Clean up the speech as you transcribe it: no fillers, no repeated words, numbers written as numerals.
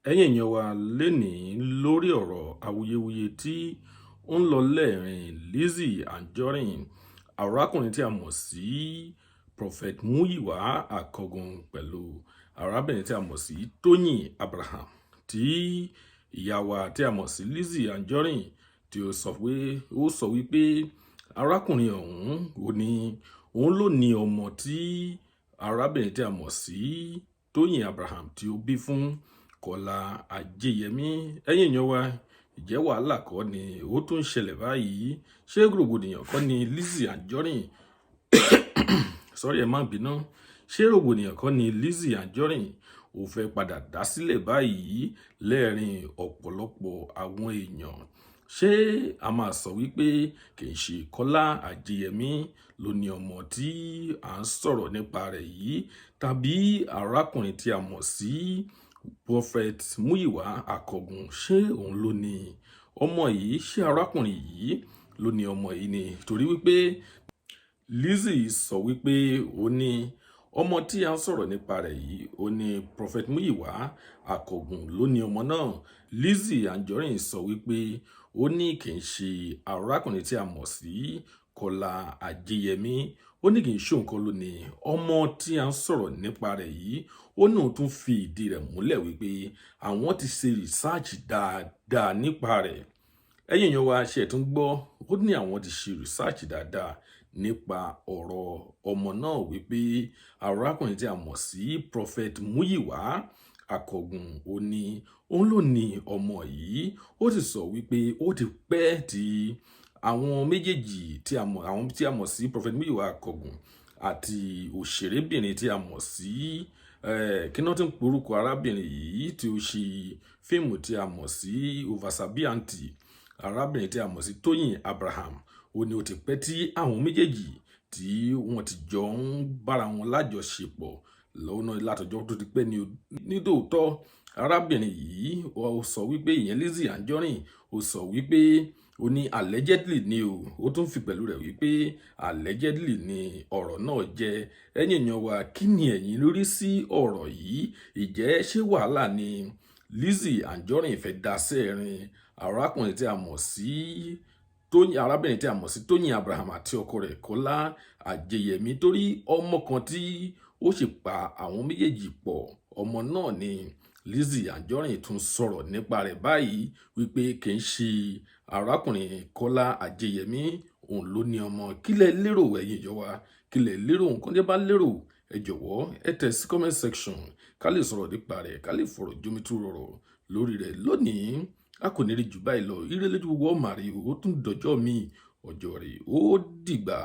ẹ̀yin èèyàn wa lénìí lórí ọ̀rọ̀ awuyewuye tí ó ń lọ lẹ́ẹ̀rin Lizzy Anjorin, arákùnrin tí a mọ̀ sí Prophet Muyiwa Akọgun pẹ̀lú arábìnrin tí a mọ̀ sí Toyin Abraham, tí ìyá wa tí a mọ̀ sí Lizzy Anjorin tí ó sọ wípé arákùnrin òun ló ní ọmọ tí arábìnrin tí a mọ̀ sí Toyin Abraham tí ó bí fún Kọ́lá Ajéyẹmí. ẹ̀yin èèyàn wa, ìjẹ́ wàhálà kọ́ ni ó tún ń ṣẹlẹ̀ báyìí? Ṣé rògbòdìyàn kọ́ ni Lizzy Anjorin sorry, ẹ má bínú. Ṣé rògbòdìyàn kọ́ ni Lizzy Anjorin ò fẹ́ padà dá sílẹ̀ báyìí lẹ́ẹ̀rin ọ̀pọ̀lọpọ̀ àwọn èèyàn? Ṣé a máa sọ wípé kì í ṣe Kọ́lá Ajéyẹmí ló ní ọmọ tí à ń sọ̀rọ̀ nípa rẹ̀ yìí, tàbí arákùnrin tí a mọ̀ sí Prophet Muyiwa Akọgun, ṣé òun ló ní ọmọ yìí? Ṣé arákùnrin yìí ló ní ọmọ yìí ni? Torí wípé Lizzy sọ wípé ó ní ọmọ tí a ń sọ̀rọ̀ nípa rẹ̀ yìí, ó ní Prophet Muyiwa Akọgun ló ní ọmọ náà. Lizzy Anjorin sọ wípé ó ní kì í ṣe arákùnrin tí a mọ̀ sí Kọ́lá Ajéyẹmí, ó ní kì í ṣe òun kan ló ní ọmọ tí a ń sọ̀rọ̀ nípa rẹ̀ yìí. Ó ní òun tún fi ìdí rẹ̀ múlẹ̀ wípé àwọn ti ṣe research dáadáa nípa rẹ̀. ẹ̀yin èèyàn wa, ṣe tún gbọ́, ó ní àwọn ti ṣe research dáadáa nípa ọ̀rọ̀ ọmọ náà, wípé arákùnrin tí a mọ̀ sí Prophet Muyiwa Akọgun òun ló ní ọmọ yìí. Ó sì sọ wípé ó ti pẹ́ tí àwọn méjèèjì tí a mọ̀ sí Prophet Muyiwa Akọgun àti òṣèrébìnrin tí a mọ̀ sí kí náà tí ń porúkọ arábìnrin yìí tí ó ṣe fíìmù tí a mọ̀ sí Oversabianti, arábìnrin tí a mọ̀ sí Toyin Abraham. Ó ní ó ti pẹ́ tí àwọn méjèèjì tí wọ́n ti jọ ń bára wọn lájọṣepọ̀ lọ́nà látọjọ́ tó ti pẹ́ ní nítòótọ́. Arábìnrin yìí ó sọ wípé, ìyẹn Lizzy Anjorin, ó sọ wípé ó ní allegedly ni ó tún fi pẹ̀lú rẹ̀ wípé allegedly ni ọ̀rọ̀ náà jẹ́. ẹ̀yin èèyàn wa, kí ni ẹ̀yin rí sí ọ̀rọ̀ yìí? Ìjẹ́ ṣé wàhálà ni Lizzy Anjorin fẹ́ dá sẹ́ẹ̀rin arákùnrin tí a mọ̀ sí arábìnrin tí a mọ̀ sí Toyin Abraham àti ọkọ rẹ̀ Kọ́lá Ajéyẹmí? Torí ọmọ kan tí ó sì pa àwọn méjèèjì pọ̀, ọmọ náà ni Lizzy Anjorin tún sọ̀rọ̀ nípa rẹ̀ báyìí, wípé kì í ṣe arákùnrin Kọ́lá Ajéyẹmí òun ló ní ọmọ. Kí lẹ lérò ẹ̀yin èèyàn wa? Kí lẹ lérò? Nǹkan tí ẹ bá lérò, ẹ jọ̀wọ́ ẹ tẹ̀ sí comment section ká lè sọ̀rọ̀ nípa rẹ̀, ká lè fọ̀rọ̀ jomitoro lórí rẹ̀. Lónìí a kò ní rí jù báyìí lọ. Ire lójú gbogbo ọmọ rẹ̀ ó tún dọjọ́ mi, ọjọ́ rẹ̀ ó dìgbà.